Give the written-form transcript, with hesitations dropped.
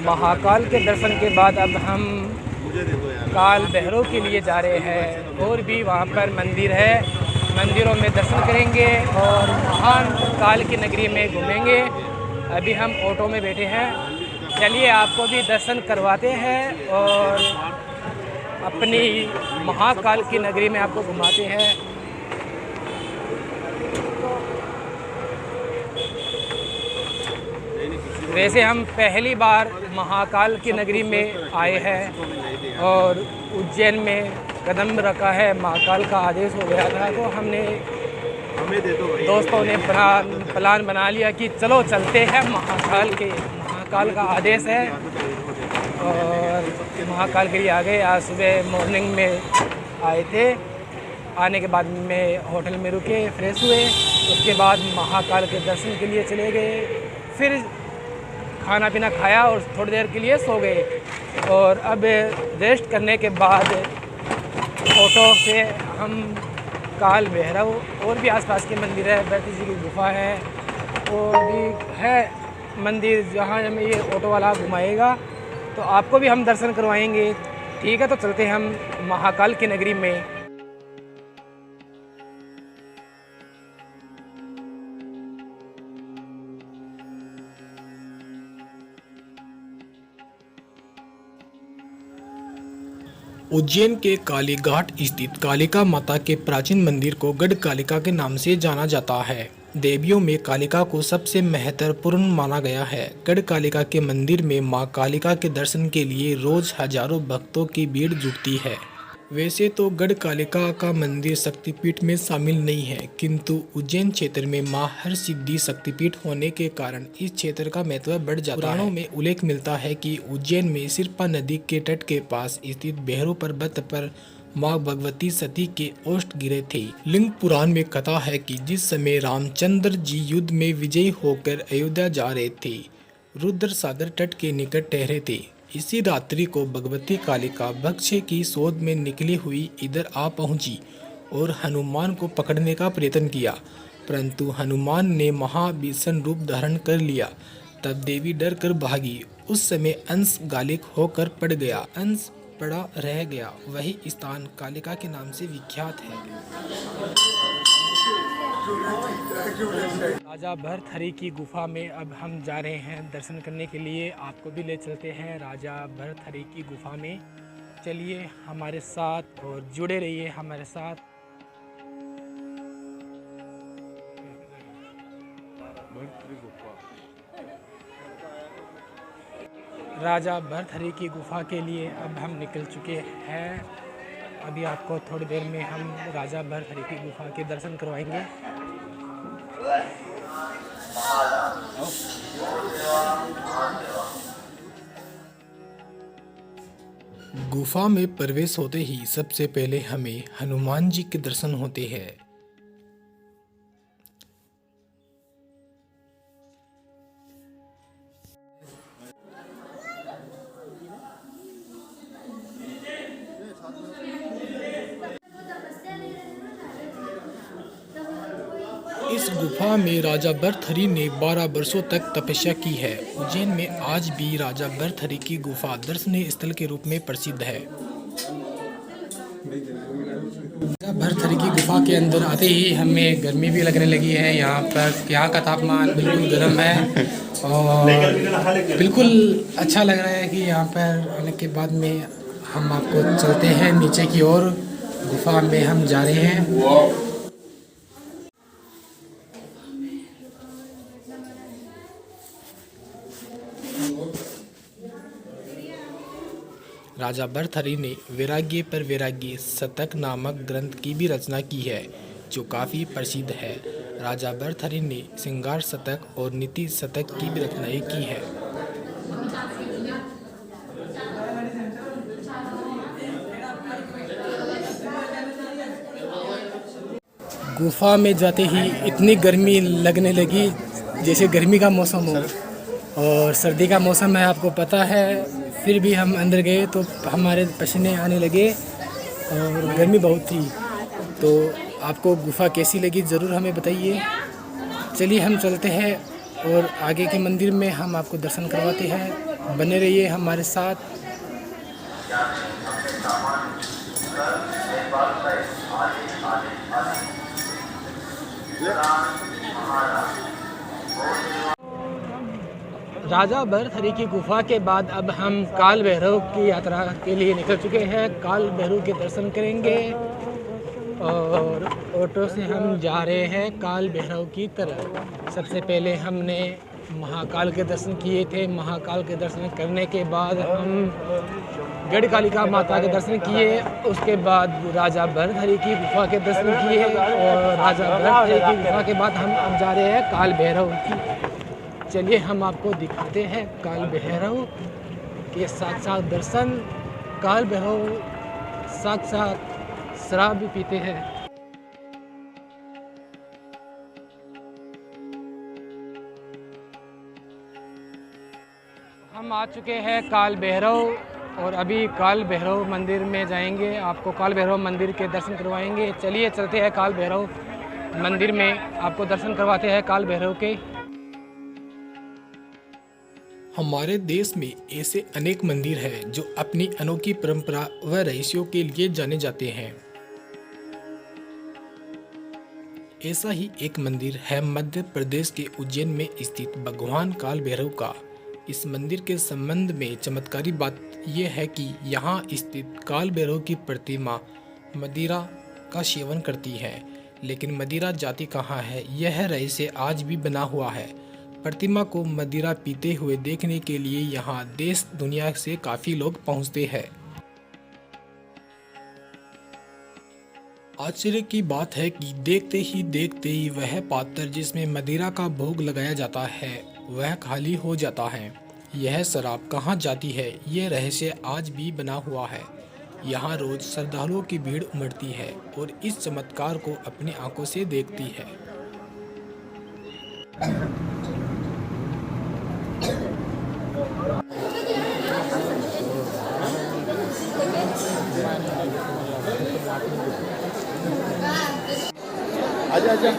महाकाल के दर्शन के बाद अब हम काल भैरव के लिए जा रहे हैं और भी वहाँ पर मंदिर है, मंदिरों में दर्शन करेंगे और महान काल की नगरी में घूमेंगे। अभी हम ऑटो में बैठे हैं, चलिए आपको भी दर्शन करवाते हैं और अपनी महाकाल की नगरी में आपको घुमाते हैं। वैसे हम पहली बार महाकाल की नगरी में आए हैं और उज्जैन में कदम रखा है। महाकाल का आदेश हो गया था तो हमने दोस्तों ने प्लान बना लिया कि चलो चलते हैं महाकाल का आदेश है और महाकाल के लिए आ गए। आज सुबह मॉर्निंग में आए थे, आने के बाद में होटल में रुके, फ्रेश हुए, उसके बाद महाकाल के दर्शन के लिए चले गए, फिर खाना पीना खाया और थोड़ी देर के लिए सो गए। और अब रेस्ट करने के बाद ऑटो से हम काल भैरव और भी आसपास के मंदिर है, बैती जी की गुफा है और भी है मंदिर जहाँ हमें ये ऑटो वाला घुमाएगा, तो आपको भी हम दर्शन करवाएंगे। ठीक है, तो चलते हैं हम महाकाल की नगरी में। उज्जैन के काली घाट स्थित कालिका माता के प्राचीन मंदिर को गढ़ कालिका के नाम से जाना जाता है। देवियों में कालिका को सबसे महत्वपूर्ण माना गया है। गढ़ कालिका के मंदिर में मां कालिका के दर्शन के लिए रोज हजारों भक्तों की भीड़ जुटती है। वैसे तो गढ़ कालिका का मंदिर शक्तिपीठ में शामिल नहीं है, किंतु उज्जैन क्षेत्र में मां हरसिद्धि शक्तिपीठ होने के कारण इस क्षेत्र का महत्व बढ़ जाता है। पुराणों में उल्लेख मिलता है कि उज्जैन में सिरपा नदी के तट के पास स्थित भैरव पर्वत पर मां भगवती सती के ओष्ठ गिरे थे। लिंग पुराण में कथा है कि जिस समय रामचंद्र जी युद्ध में विजयी होकर अयोध्या जा रहे थे, रुद्र सागर तट के निकट ठहरे थे। इसी रात्रि को भगवती कालिका भक्ष्य की शोध में निकली हुई इधर आ पहुंची और हनुमान को पकड़ने का प्रयत्न किया, परंतु हनुमान ने महाभीषण रूप धारण कर लिया। तब देवी डर कर भागी। उस समय अंश गालिक होकर पड़ गया, अंश पड़ा रह गया। वही स्थान कालिका के नाम से विख्यात है। राजा भर्तहरि की गुफा में अब हम जा रहे हैं दर्शन करने के लिए। आपको भी ले चलते हैं राजा भर्तहरि की गुफा में। चलिए हमारे साथ और जुड़े रहिए हमारे साथ। राजा भर्तहरि की गुफा के लिए अब हम निकल चुके हैं। अभी आपको थोड़ी देर में हम राजा भर्तहरि की गुफा के दर्शन करवाएंगे। गुफा में प्रवेश होते ही सबसे पहले हमें हनुमान जी के दर्शन होते हैं। इस गुफा में राजा भर्तहरि ने 12 वर्षों तक तपस्या की है। उज्जैन में आज भी राजा भर्तहरि की गुफा दर्शनीय स्थल के रूप में प्रसिद्ध है। राजा भर्तहरि की गुफा के अंदर आते ही हमें गर्मी भी लगने लगी है। यहाँ का तापमान बिल्कुल गर्म है और बिल्कुल अच्छा लग रहा है कि यहाँ पर आने के बाद में हम आपको चलते हैं नीचे की ओर। गुफा में हम जा रहे हैं। राजा भर्तहरि ने वैराग्य पर वैराग्य शतक नामक ग्रंथ की भी रचना की है, जो काफ़ी प्रसिद्ध है। राजा भर्तहरि ने श्रृंगार शतक और नीति शतक की भी रचनाएं की है। गुफा में जाते ही इतनी गर्मी लगने लगी जैसे गर्मी का मौसम हो और सर्दी का मौसम है, आपको पता है। फिर भी हम अंदर गए तो हमारे पसीने आने लगे और गर्मी बहुत थी। तो आपको गुफा कैसी लगी ज़रूर हमें बताइए। चलिए हम चलते हैं और आगे के मंदिर में हम आपको दर्शन करवाते हैं। बने रहिए हमारे साथ। राजा भरथरी की गुफा के बाद अब हम काल भैरव की यात्रा के लिए निकल चुके हैं। काल भैरव के दर्शन करेंगे और ऑटो से हम जा रहे हैं काल भैरव की तरफ। सबसे पहले हमने महाकाल के दर्शन किए थे। महाकाल के दर्शन करने के बाद हम गढ़कालिका माता के दर्शन किए। उसके बाद राजा भरथरी की गुफा के दर्शन किए और राजा भरथरी की गुफा के बाद हम अब जा रहे हैं काल भैरव की। चलिए हम आपको दिखाते हैं काल भैरव के साथ साथ दर्शन। काल भैरव साथ साथ शराब भी पीते हैं। हम आ चुके हैं काल भैरव और अभी काल भैरव मंदिर में जाएंगे। आपको काल भैरव मंदिर के दर्शन करवाएंगे। चलिए चलते हैं काल भैरव मंदिर में, आपको दर्शन करवाते हैं काल भैरव के। हमारे देश में ऐसे अनेक मंदिर हैं जो अपनी अनोखी परंपरा व रहस्यों के लिए जाने जाते हैं। ऐसा ही एक मंदिर है मध्य प्रदेश के उज्जैन में स्थित भगवान काल भैरव का। इस मंदिर के संबंध में चमत्कारी बात यह है कि यहाँ स्थित काल भैरव की प्रतिमा मदिरा का सेवन करती है, लेकिन मदिरा जाति कहाँ है यह रहस्य आज भी बना हुआ है। प्रतिमा को मदिरा पीते हुए देखने के लिए यहाँ देश दुनिया से काफी लोग पहुँचते हैं। आश्चर्य की बात है कि देखते ही वह पात्र जिसमें मदिरा का भोग लगाया जाता है वह खाली हो जाता है। यह शराब कहाँ जाती है यह रहस्य आज भी बना हुआ है। यहाँ रोज श्रद्धालुओं की भीड़ उमड़ती है और इस चमत्कार को अपनी आंखों से देखती है। आजा आजा